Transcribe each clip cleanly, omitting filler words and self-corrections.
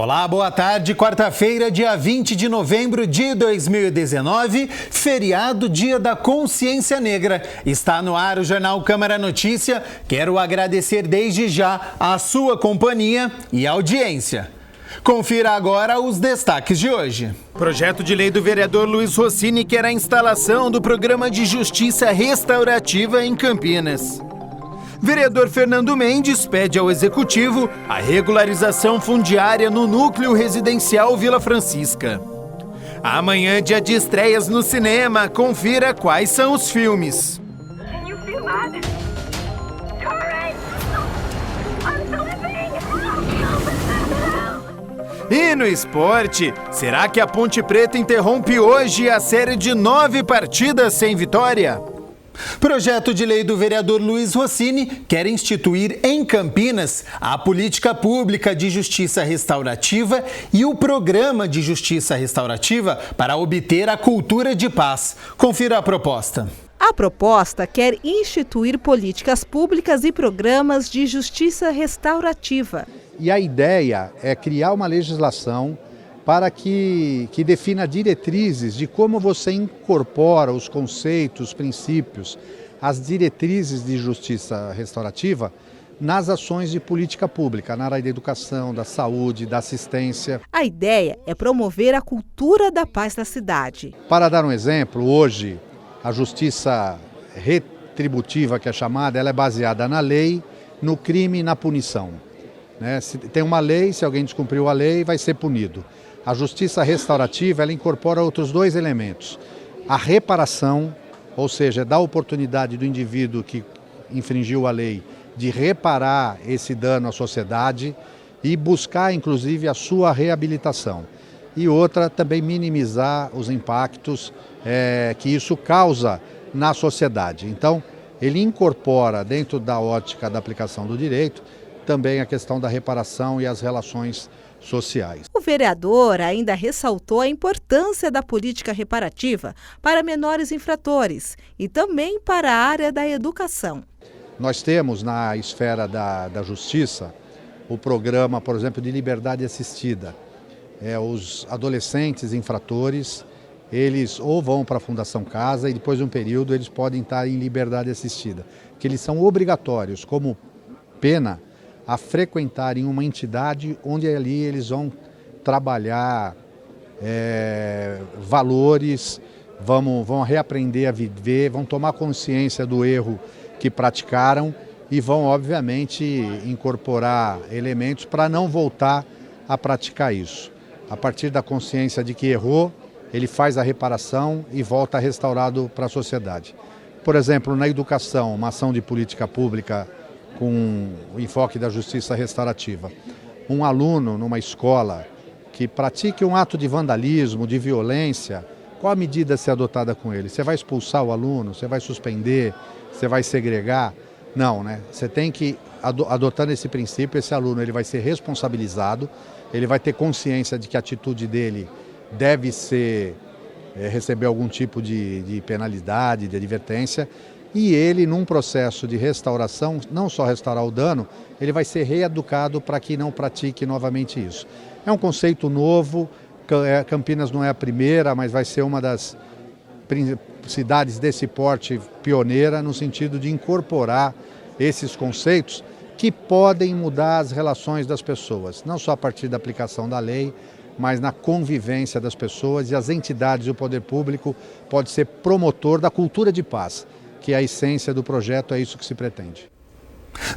Olá, boa tarde. Quarta-feira, dia 20 de novembro de 2019, feriado Dia da Consciência Negra. Está no ar o Jornal Câmara Notícia. Quero agradecer desde já a sua companhia e audiência. Confira agora os destaques de hoje. Projeto de lei do vereador Luiz Rossini quer a instalação do programa de justiça restaurativa em Campinas. Vereador Fernando Mendes pede ao Executivo a regularização fundiária no núcleo residencial Vila Francisca. Amanhã, dia de estreias no cinema. Confira quais são os filmes. E no esporte, será que a Ponte Preta interrompe hoje a série de 9 partidas sem vitória? Projeto de lei do vereador Luiz Rossini quer instituir em Campinas a política pública de justiça restaurativa e o programa de justiça restaurativa para obter a cultura de paz. Confira a proposta. A proposta quer instituir políticas públicas e programas de justiça restaurativa. E a ideia é criar uma legislação para que defina diretrizes de como você incorpora os conceitos, os princípios, as diretrizes de justiça restaurativa nas ações de política pública, na área da educação, da saúde, da assistência. A ideia é promover a cultura da paz na cidade. Para dar um exemplo, hoje a justiça retributiva, que é chamada, ela é baseada na lei, no crime e na punição. Se tem uma lei, se alguém descumpriu a lei, vai ser punido. A justiça restaurativa, ela incorpora outros dois elementos. A reparação, ou seja, dá a oportunidade do indivíduo que infringiu a lei de reparar esse dano à sociedade e buscar, inclusive, a sua reabilitação. E outra, também minimizar os impactos que isso causa na sociedade. Então, ele incorpora, dentro da ótica da aplicação do direito, também a questão da reparação e as relações sociais. O vereador ainda ressaltou a importância da política reparativa para menores infratores e também para a área da educação. Nós temos na esfera da justiça o programa, por exemplo, de liberdade assistida. Os adolescentes infratores, eles ou vão para a Fundação Casa e depois de um período eles podem estar em liberdade assistida, que eles são obrigatórios como pena a frequentarem uma entidade onde ali eles vão trabalhar valores, vão reaprender a viver, vão tomar consciência do erro que praticaram e vão, obviamente, incorporar elementos para não voltar a praticar isso. A partir da consciência de que errou, ele faz a reparação e volta restaurado para a sociedade. Por exemplo, na educação, uma ação de política pública com o enfoque da justiça restaurativa. Um aluno numa escola que pratique um ato de vandalismo, de violência, qual a medida a ser adotada com ele? Você vai expulsar o aluno? Você vai suspender? Você vai segregar? Não, né? Você tem que, adotando esse princípio, esse aluno ele vai ser responsabilizado, ele vai ter consciência de que a atitude dele deve ser, receber algum tipo de penalidade, de advertência, e ele, num processo de restauração, não só restaurar o dano, ele vai ser reeducado para que não pratique novamente isso. É um conceito novo, Campinas não é a primeira, mas vai ser uma das cidades desse porte pioneira, no sentido de incorporar esses conceitos que podem mudar as relações das pessoas, não só a partir da aplicação da lei, mas na convivência das pessoas, e as entidades e o poder público pode ser promotor da cultura de paz, que é a essência do projeto, é isso que se pretende.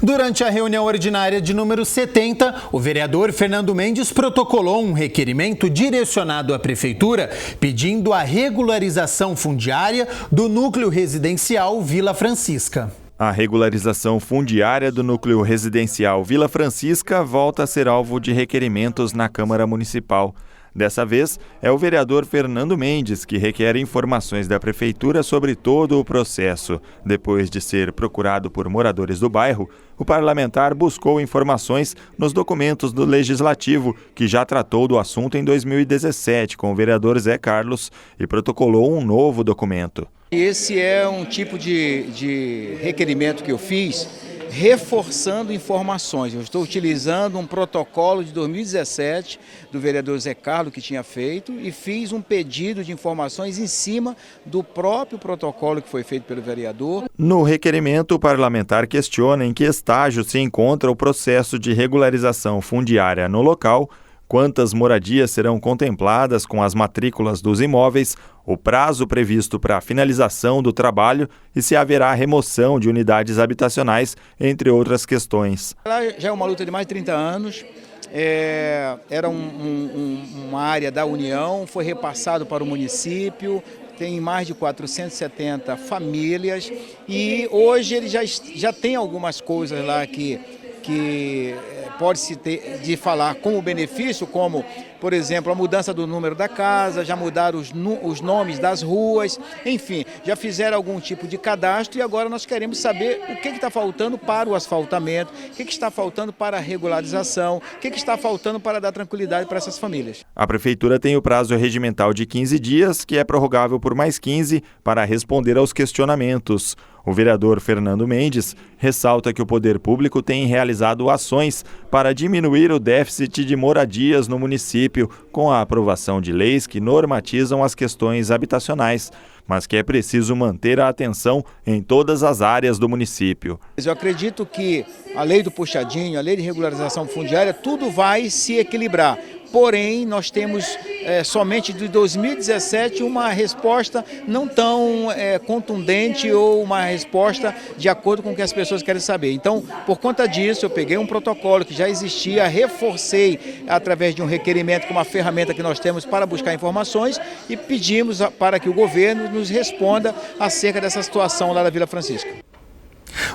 Durante a reunião ordinária de número 70, o vereador Fernando Mendes protocolou um requerimento direcionado à Prefeitura pedindo a regularização fundiária do núcleo residencial Vila Francisca. A regularização fundiária do núcleo residencial Vila Francisca volta a ser alvo de requerimentos na Câmara Municipal. Dessa vez, é o vereador Fernando Mendes que requer informações da Prefeitura sobre todo o processo. Depois de ser procurado por moradores do bairro, o parlamentar buscou informações nos documentos do Legislativo, que já tratou do assunto em 2017 com o vereador Zé Carlos e protocolou um novo documento. Esse é um tipo de requerimento que eu fiz reforçando informações. Eu estou utilizando um protocolo de 2017 do vereador Zé Carlos que tinha feito e fiz um pedido de informações em cima do próprio protocolo que foi feito pelo vereador. No requerimento, o parlamentar questiona em que estágio se encontra o processo de regularização fundiária no local, quantas moradias serão contempladas com as matrículas dos imóveis, o prazo previsto para a finalização do trabalho e se haverá remoção de unidades habitacionais, entre outras questões. Já é uma luta de mais de 30 anos, era uma área da União, foi repassado para o município, tem mais de 470 famílias e hoje ele já tem algumas coisas lá que pode-se ter de falar como benefício, como, por exemplo, a mudança do número da casa, já mudaram os nomes das ruas, enfim, já fizeram algum tipo de cadastro e agora nós queremos saber o que está faltando para o asfaltamento, o que está faltando para a regularização, o que está faltando para dar tranquilidade para essas famílias. A Prefeitura tem o prazo regimental de 15 dias, que é prorrogável por mais 15, para responder aos questionamentos. O vereador Fernando Mendes ressalta que o poder público tem realizado ações para diminuir o déficit de moradias no município, com a aprovação de leis que normatizam as questões habitacionais, mas que é preciso manter a atenção em todas as áreas do município. Eu acredito que a lei do puxadinho, a lei de regularização fundiária, tudo vai se equilibrar. Porém, nós temos somente de 2017 uma resposta não tão contundente ou uma resposta de acordo com o que as pessoas querem saber. Então, por conta disso, eu peguei um protocolo que já existia, reforcei através de um requerimento com uma ferramenta que nós temos para buscar informações e pedimos para que o governo nos responda acerca dessa situação lá da Vila Francisca.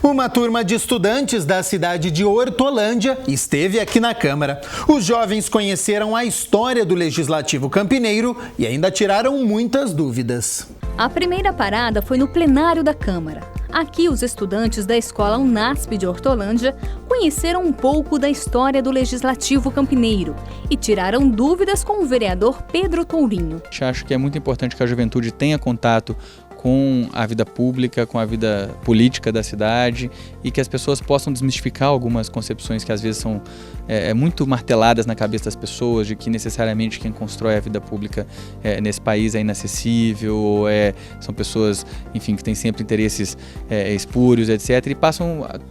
Uma turma de estudantes da cidade de Hortolândia esteve aqui na Câmara. Os jovens conheceram a história do Legislativo Campineiro e ainda tiraram muitas dúvidas. A primeira parada foi no plenário da Câmara. Aqui, os estudantes da Escola Unasp de Hortolândia conheceram um pouco da história do Legislativo Campineiro e tiraram dúvidas com o vereador Pedro Tourinho. Acho que é muito importante que a juventude tenha contato com a vida pública, com a vida política da cidade e que as pessoas possam desmistificar algumas concepções que às vezes são muito marteladas na cabeça das pessoas, de que necessariamente quem constrói a vida pública nesse país é inacessível, ou são pessoas, enfim, que têm sempre interesses espúrios, etc. E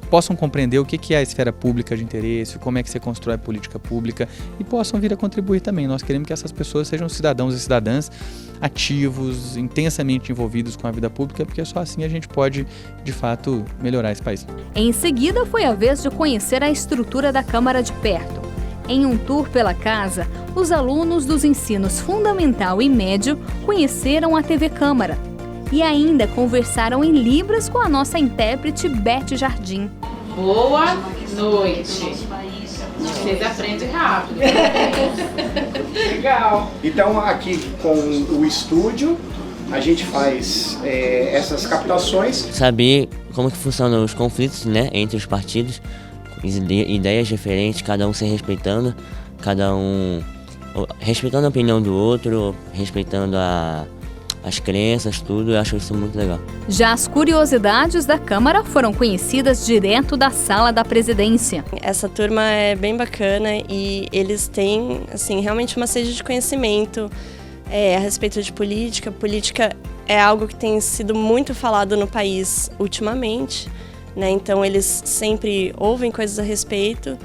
possam compreender o que é a esfera pública de interesse, como é que você constrói a política pública e possam vir a contribuir também. Nós queremos que essas pessoas sejam cidadãos e cidadãs ativos, intensamente envolvidos com a vida pública, porque só assim a gente pode, de fato, melhorar esse país. Em seguida, foi a vez de conhecer a estrutura da Câmara de perto. Em um tour pela casa, os alunos dos ensinos fundamental e médio conheceram a TV Câmara e ainda conversaram em Libras com a nossa intérprete Beth Jardim. Boa noite. Vocês aprendem rápido. Legal. Então, aqui com o estúdio, a gente faz essas captações. Saber como que funcionam os conflitos, né, entre os partidos, ideias diferentes, cada um se respeitando, cada um respeitando a opinião do outro, respeitando as crenças, tudo. Eu acho isso muito legal. Já as curiosidades da Câmara foram conhecidas direto da sala da presidência. Essa turma é bem bacana e eles têm, assim, realmente uma sede de conhecimento a respeito de política. Política é algo que tem sido muito falado no país ultimamente, né? Então eles sempre ouvem coisas a respeito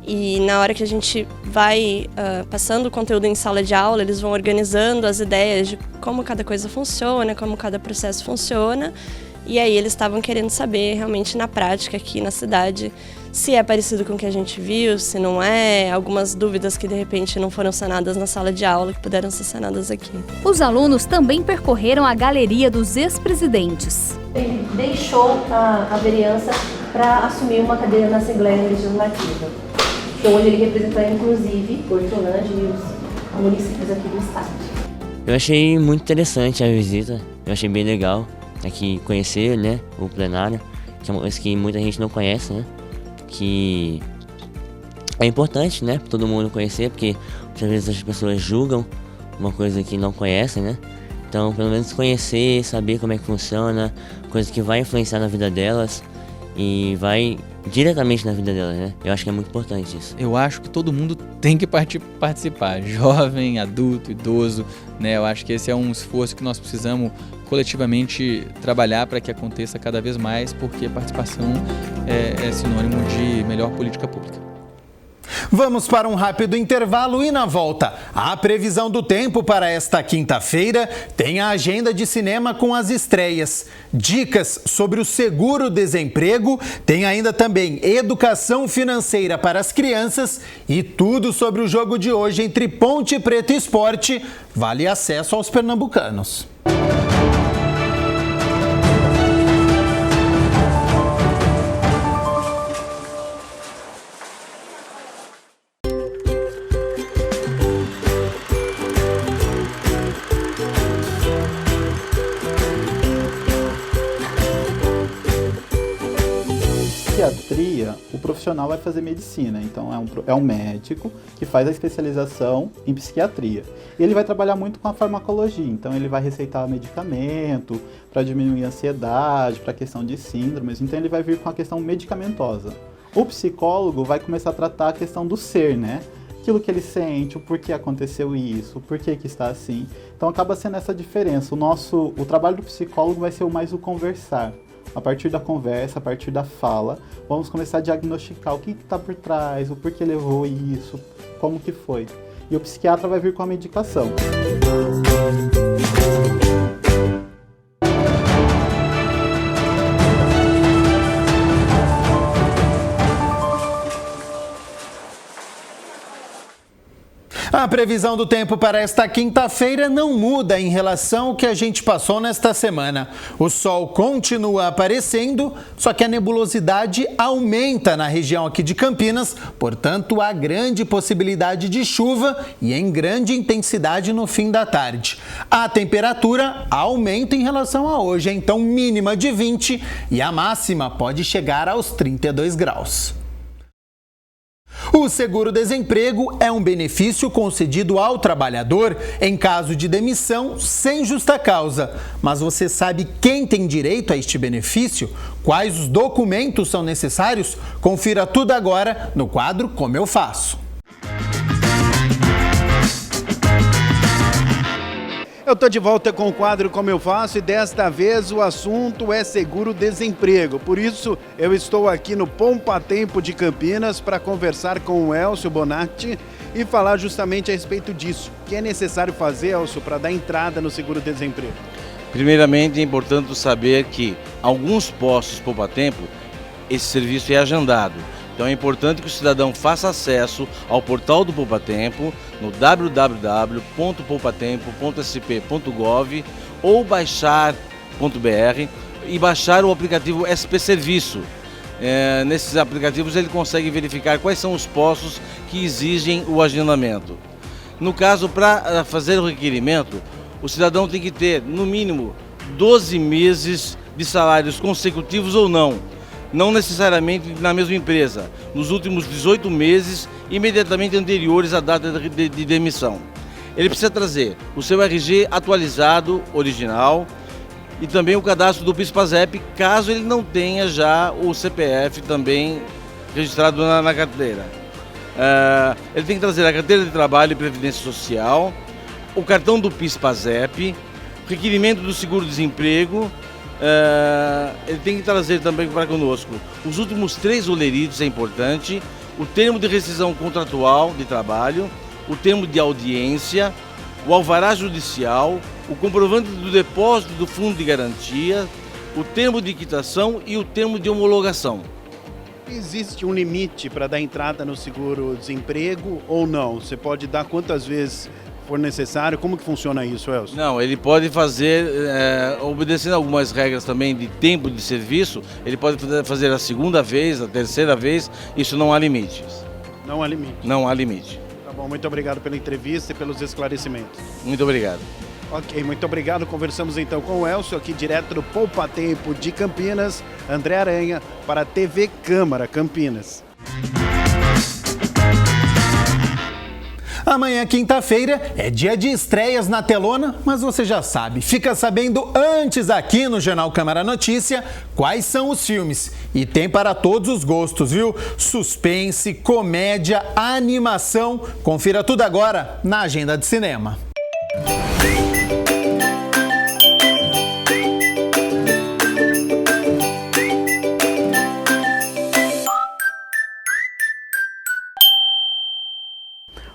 e na hora que a gente vai passando o conteúdo em sala de aula, eles vão organizando as ideias de como cada coisa funciona, como cada processo funciona. E aí eles estavam querendo saber realmente na prática aqui na cidade se é parecido com o que a gente viu, se não é, algumas dúvidas que de repente não foram sanadas na sala de aula que puderam ser sanadas aqui. Os alunos também percorreram a galeria dos ex-presidentes. Ele deixou a vereança para assumir uma cadeira na Assembleia Legislativa, onde ele representou inclusive Hortolândia e os municípios aqui do estado. Eu achei muito interessante a visita, eu achei bem legal aqui conhecer, né, o plenário, que é uma coisa que muita gente não conhece, né, que é importante, né, para todo mundo conhecer, porque muitas vezes as pessoas julgam uma coisa que não conhecem, né, então pelo menos conhecer, saber como é que funciona, coisa que vai influenciar na vida delas e vai diretamente na vida delas, né? Eu acho que é muito importante isso. Eu acho que todo mundo tem que participar, jovem, adulto, idoso, né? Eu acho que esse é um esforço que nós precisamos coletivamente trabalhar para que aconteça cada vez mais, porque participação é sinônimo de melhor política pública. Vamos para um rápido intervalo e na volta, a previsão do tempo para esta quinta-feira tem a agenda de cinema com as estreias, dicas sobre o seguro-desemprego, tem ainda também educação financeira para as crianças e tudo sobre o jogo de hoje entre Ponte Preta e Sport, vale acesso aos pernambucanos. Psiquiatria, o profissional vai fazer medicina, então é um médico que faz a especialização em psiquiatria. E ele vai trabalhar muito com a farmacologia, então ele vai receitar medicamento para diminuir a ansiedade, para a questão de síndromes, então ele vai vir com a questão medicamentosa. O psicólogo vai começar a tratar a questão do ser, né? Aquilo que ele sente, o porquê aconteceu isso, o porquê que está assim. Então acaba sendo essa diferença. O trabalho do psicólogo vai ser mais o conversar. A partir da conversa, a partir da fala, vamos começar a diagnosticar o que está por trás, o porquê levou isso, como que foi. E o psiquiatra vai vir com a medicação. A previsão do tempo para esta quinta-feira não muda em relação ao que a gente passou nesta semana. O sol continua aparecendo, só que a nebulosidade aumenta na região aqui de Campinas, portanto, há grande possibilidade de chuva e em grande intensidade no fim da tarde. A temperatura aumenta em relação a hoje, então mínima de 20 e a máxima pode chegar aos 32 graus. O seguro-desemprego é um benefício concedido ao trabalhador em caso de demissão sem justa causa. Mas você sabe quem tem direito a este benefício? Quais os documentos são necessários? Confira tudo agora no quadro Como Eu Faço. Eu estou de volta com o quadro Como Eu Faço e desta vez o assunto é seguro-desemprego. Por isso eu estou aqui no Poupa Tempo de Campinas para conversar com o Elcio Bonatti e falar justamente a respeito disso. O que é necessário fazer, Elcio, para dar entrada no seguro-desemprego? Primeiramente é importante saber que alguns postos Poupa Tempo, esse serviço é agendado. Então é importante que o cidadão faça acesso ao portal do Poupa Tempo no www.poupatempo.sp.gov ou baixar.br e baixar o aplicativo SP Serviço. Nesses aplicativos ele consegue verificar quais são os postos que exigem o agendamento. No caso, para fazer o requerimento, o cidadão tem que ter no mínimo 12 meses de salários consecutivos ou não necessariamente na mesma empresa, nos últimos 18 meses, imediatamente anteriores à data de demissão. Ele precisa trazer o seu RG atualizado, original, e também o cadastro do PIS/PASEP, caso ele não tenha já o CPF também registrado na carteira. Ele tem que trazer a carteira de trabalho e previdência social, o cartão do PIS/PASEP, o requerimento do seguro-desemprego. Ele tem que trazer também para conosco os últimos 3 olerites, é importante, o termo de rescisão contratual de trabalho, o termo de audiência, o alvará judicial, o comprovante do depósito do fundo de garantia, o termo de quitação e o termo de homologação. Existe um limite para dar entrada no seguro-desemprego ou não? Você pode dar quantas vezes for necessário? Como que funciona isso, Elcio? Não, ele pode fazer, obedecendo algumas regras também de tempo de serviço, ele pode fazer a segunda vez, a terceira vez, isso não há limites. Não há limite? Não há limite. Tá bom, muito obrigado pela entrevista e pelos esclarecimentos. Muito obrigado. Ok, muito obrigado. Conversamos então com o Elcio, aqui direto do Poupa Tempo de Campinas, André Aranha, para a TV Câmara Campinas. Amanhã, quinta-feira, é dia de estreias na telona, mas você já sabe, fica sabendo antes aqui no Jornal Câmara Notícia quais são os filmes. E tem para todos os gostos, viu? Suspense, comédia, animação. Confira tudo agora na Agenda de Cinema.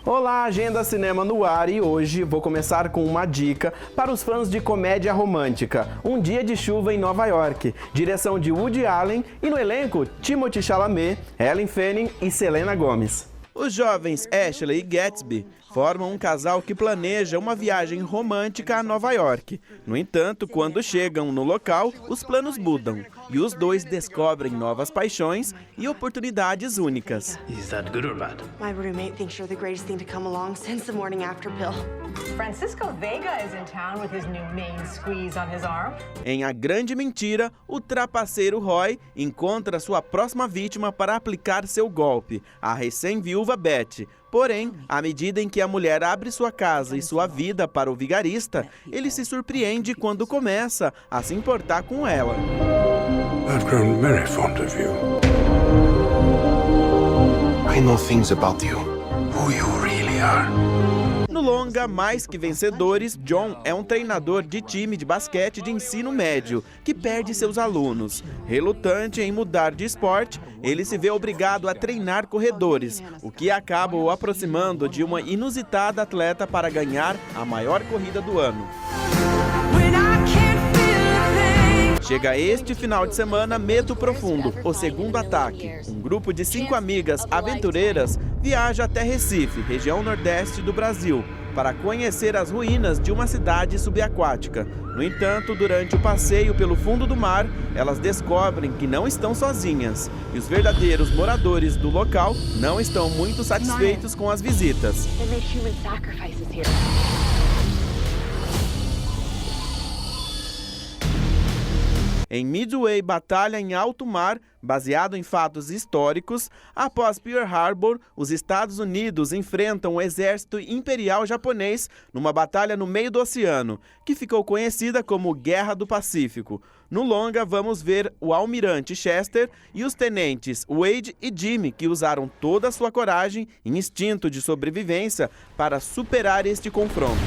Olá, Agenda Cinema no ar, e hoje vou começar com uma dica para os fãs de comédia romântica. Um Dia de Chuva em Nova York, direção de Woody Allen, e no elenco Timothée Chalamet, Ellen Fanning e Selena Gomez. Os jovens Ashley e Gatsby formam um casal que planeja uma viagem romântica a Nova York. No entanto, quando chegam no local, os planos mudam e os dois descobrem novas paixões e oportunidades únicas. Is that good or bad? My roommate thinks you're the greatest thing to come along since the morning after pill. Francisco Vega is in town with his new main squeeze on his arm. Em A Grande Mentira, o trapaceiro Roy encontra sua próxima vítima para aplicar seu golpe, a recém-viúva Beth. Porém, à medida em que a mulher abre sua casa e sua vida para o vigarista, ele se surpreende quando começa a se importar com ela. I've grown very fond of you. I know things about you, who you really are. No longa Mais Que Vencedores, John é um treinador de time de basquete de ensino médio que perde seus alunos. Relutante em mudar de esporte, ele se vê obrigado a treinar corredores, o que acaba o aproximando de uma inusitada atleta para ganhar a maior corrida do ano. Chega este final de semana Medo Profundo, o segundo ataque. Um grupo de 5 amigas aventureiras viaja até Recife, região nordeste do Brasil, para conhecer as ruínas de uma cidade subaquática. No entanto, durante o passeio pelo fundo do mar, elas descobrem que não estão sozinhas. E os verdadeiros moradores do local não estão muito satisfeitos com as visitas. Em Midway, Batalha em Alto Mar, baseado em fatos históricos, após Pearl Harbor, os Estados Unidos enfrentam o exército imperial japonês numa batalha no meio do oceano, que ficou conhecida como Guerra do Pacífico. No longa, vamos ver o almirante Chester e os tenentes Wade e Jimmy, que usaram toda a sua coragem e instinto de sobrevivência para superar este confronto.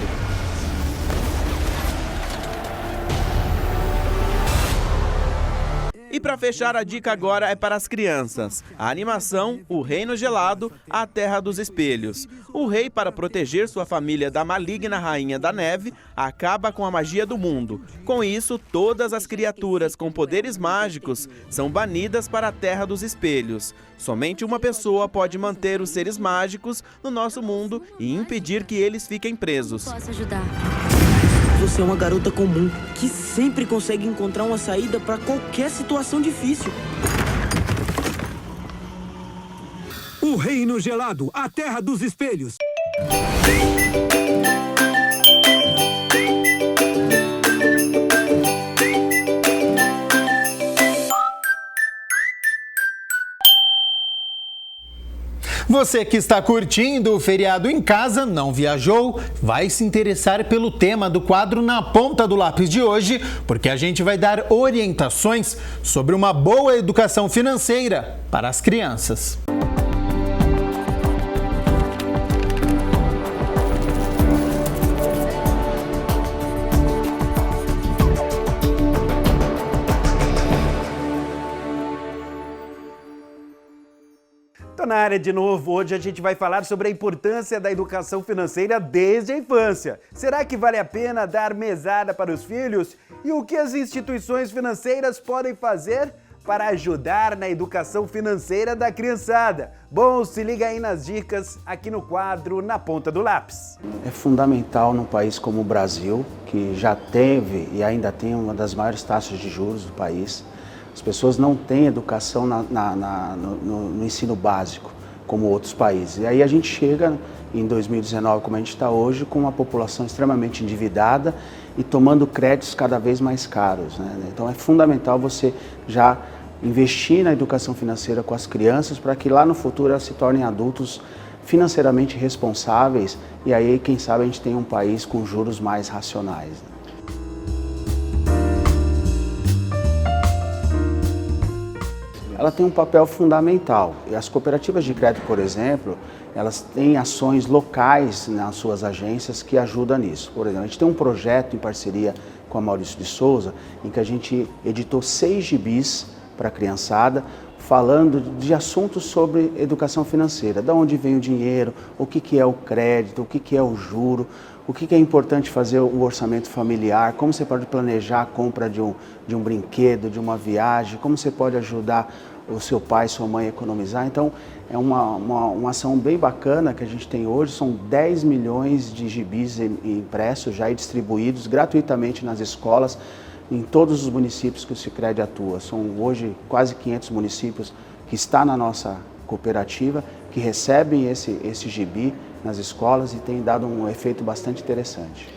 E para fechar, a dica agora é para as crianças. A animação O Reino Gelado, A Terra dos Espelhos. O rei, para proteger sua família da maligna Rainha da Neve, acaba com a magia do mundo. Com isso, todas as criaturas com poderes mágicos são banidas para a Terra dos Espelhos. Somente uma pessoa pode manter os seres mágicos no nosso mundo e impedir que eles fiquem presos. Posso ajudar. Você é uma garota comum que sempre consegue encontrar uma saída para qualquer situação difícil. O Reino Gelado, a Terra dos Espelhos. Você que está curtindo o feriado em casa, não viajou, vai se interessar pelo tema do quadro Na Ponta do Lápis de hoje, porque a gente vai dar orientações sobre uma boa educação financeira para as crianças. Tô na área de novo. Hoje a gente vai falar sobre a importância da educação financeira desde a infância. Será que vale a pena dar mesada para os filhos? E o que as instituições financeiras podem fazer para ajudar na educação financeira da criançada? Bom, se liga aí nas dicas aqui no quadro Na Ponta do Lápis. É fundamental num país como o Brasil, que já teve e ainda tem uma das maiores taxas de juros do país. As pessoas não têm educação no ensino básico, como outros países. E aí a gente chega em 2019, como a gente está hoje, com uma população extremamente endividada e tomando créditos cada vez mais caros, né? Então é fundamental você já investir na educação financeira com as crianças para que lá no futuro elas se tornem adultos financeiramente responsáveis, e aí, quem sabe, a gente tem um país com juros mais racionais. Ela tem um papel fundamental. E as cooperativas de crédito, por exemplo, elas têm ações locais nas suas agências que ajudam nisso. Por exemplo, a gente tem um projeto em parceria com a Maurício de Souza, em que a gente editou 6 gibis para a criançada, falando de assuntos sobre educação financeira, de onde vem o dinheiro, o que é o crédito, o que é o juro, o que é importante fazer o orçamento familiar, como você pode planejar a compra de um brinquedo, de uma viagem, como você pode ajudar o seu pai, sua mãe a economizar. Então, é uma ação bem bacana que a gente tem hoje. São 10 milhões de gibis impressos já e distribuídos gratuitamente nas escolas, em todos os municípios que o Sicredi atua. São hoje quase 500 municípios que estão na nossa cooperativa, que recebem esse gibi nas escolas e tem dado um efeito bastante interessante.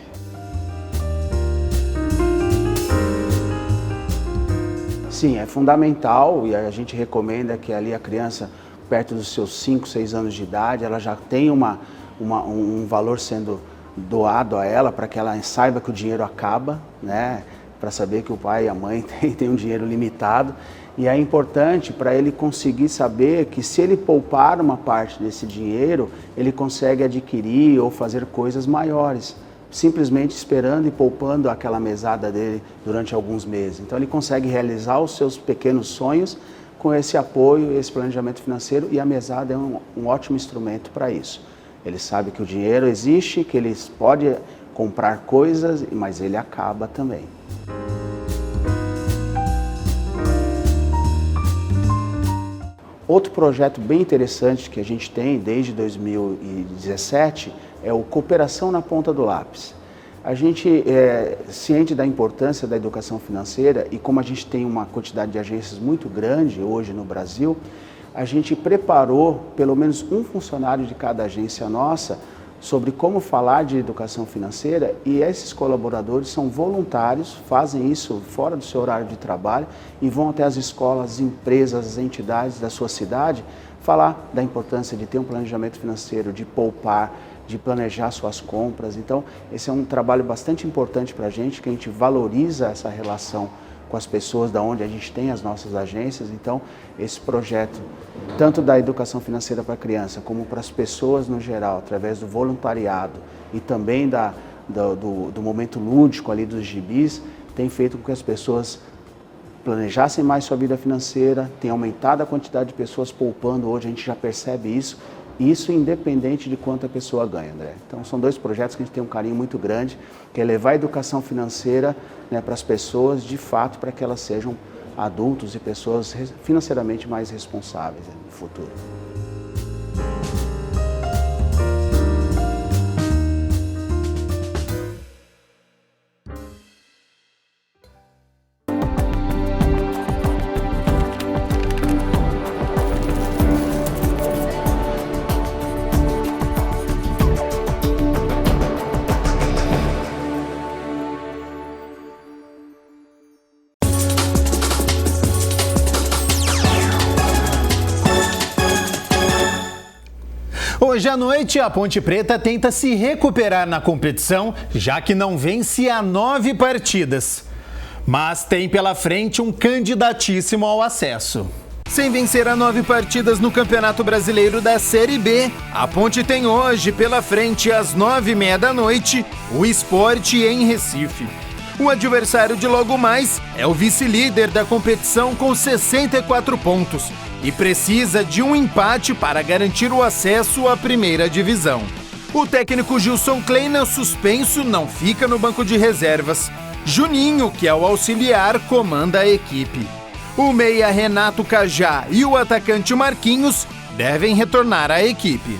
Sim, é fundamental e a gente recomenda que ali a criança, perto dos seus 5, 6 anos de idade, ela já tenha um valor sendo doado a ela, para que ela saiba que o dinheiro acaba, né? Para saber que o pai e a mãe têm um dinheiro limitado. E é importante para ele conseguir saber que se ele poupar uma parte desse dinheiro, ele consegue adquirir ou fazer coisas maiores, simplesmente esperando e poupando aquela mesada dele durante alguns meses. Então ele consegue realizar os seus pequenos sonhos com esse apoio, esse planejamento financeiro, e a mesada é um ótimo instrumento para isso. Ele sabe que o dinheiro existe, que ele pode comprar coisas, mas ele acaba também. Outro projeto bem interessante que a gente tem desde 2017 é o Cooperação na Ponta do Lápis. A gente é ciente da importância da educação financeira e como a gente tem uma quantidade de agências muito grande hoje no Brasil, a gente preparou pelo menos um funcionário de cada agência nossa sobre como falar de educação financeira, e esses colaboradores são voluntários, fazem isso fora do seu horário de trabalho e vão até as escolas, as empresas, as entidades da sua cidade falar da importância de ter um planejamento financeiro, de poupar, de planejar suas compras. Então, esse é um trabalho bastante importante para a gente, que a gente valoriza essa relação com as pessoas da onde a gente tem as nossas agências. Então, esse projeto, tanto da educação financeira para a criança, como para as pessoas no geral, através do voluntariado e também do momento lúdico ali dos gibis, tem feito com que as pessoas planejassem mais sua vida financeira, tem aumentado a quantidade de pessoas poupando. Hoje a gente já percebe isso independente de quanto a pessoa ganha, André. Então são 2 projetos que a gente tem um carinho muito grande, que é levar a educação financeira, né, para as pessoas, de fato, para que elas sejam adultos e pessoas financeiramente mais responsáveis, né, no futuro. Hoje à noite, a Ponte Preta tenta se recuperar na competição, já que não vence há 9 partidas. Mas tem pela frente um candidatíssimo ao acesso. Sem vencer há 9 partidas no Campeonato Brasileiro da Série B, a Ponte tem hoje pela frente, às 9h30 da noite, o Sport em Recife. O adversário de logo mais é o vice-líder da competição com 64 pontos e precisa de um empate para garantir o acesso à primeira divisão. O técnico Gilson Kleina, suspenso, não fica no banco de reservas. Juninho, que é o auxiliar, comanda a equipe. O meia Renato Cajá e o atacante Marquinhos devem retornar à equipe.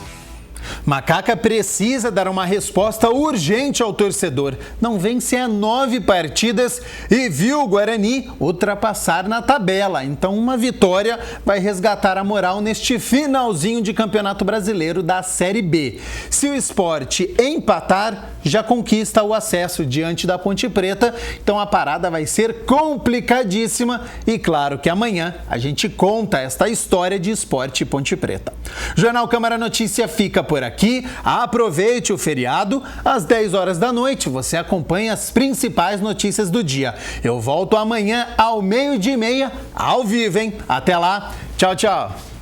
Macaca precisa dar uma resposta urgente ao torcedor. Não vence há 9 partidas e viu o Guarani ultrapassar na tabela. Então uma vitória vai resgatar a moral neste finalzinho de Campeonato Brasileiro da Série B. Se o Sport empatar, já conquista o acesso diante da Ponte Preta, então a parada vai ser complicadíssima e claro que amanhã a gente conta esta história de Esporte Ponte Preta. Jornal Câmara Notícia fica por aqui, aproveite o feriado, às 10 horas da noite você acompanha as principais notícias do dia. Eu volto amanhã ao 12:30 ao vivo, hein? Até lá, tchau, tchau!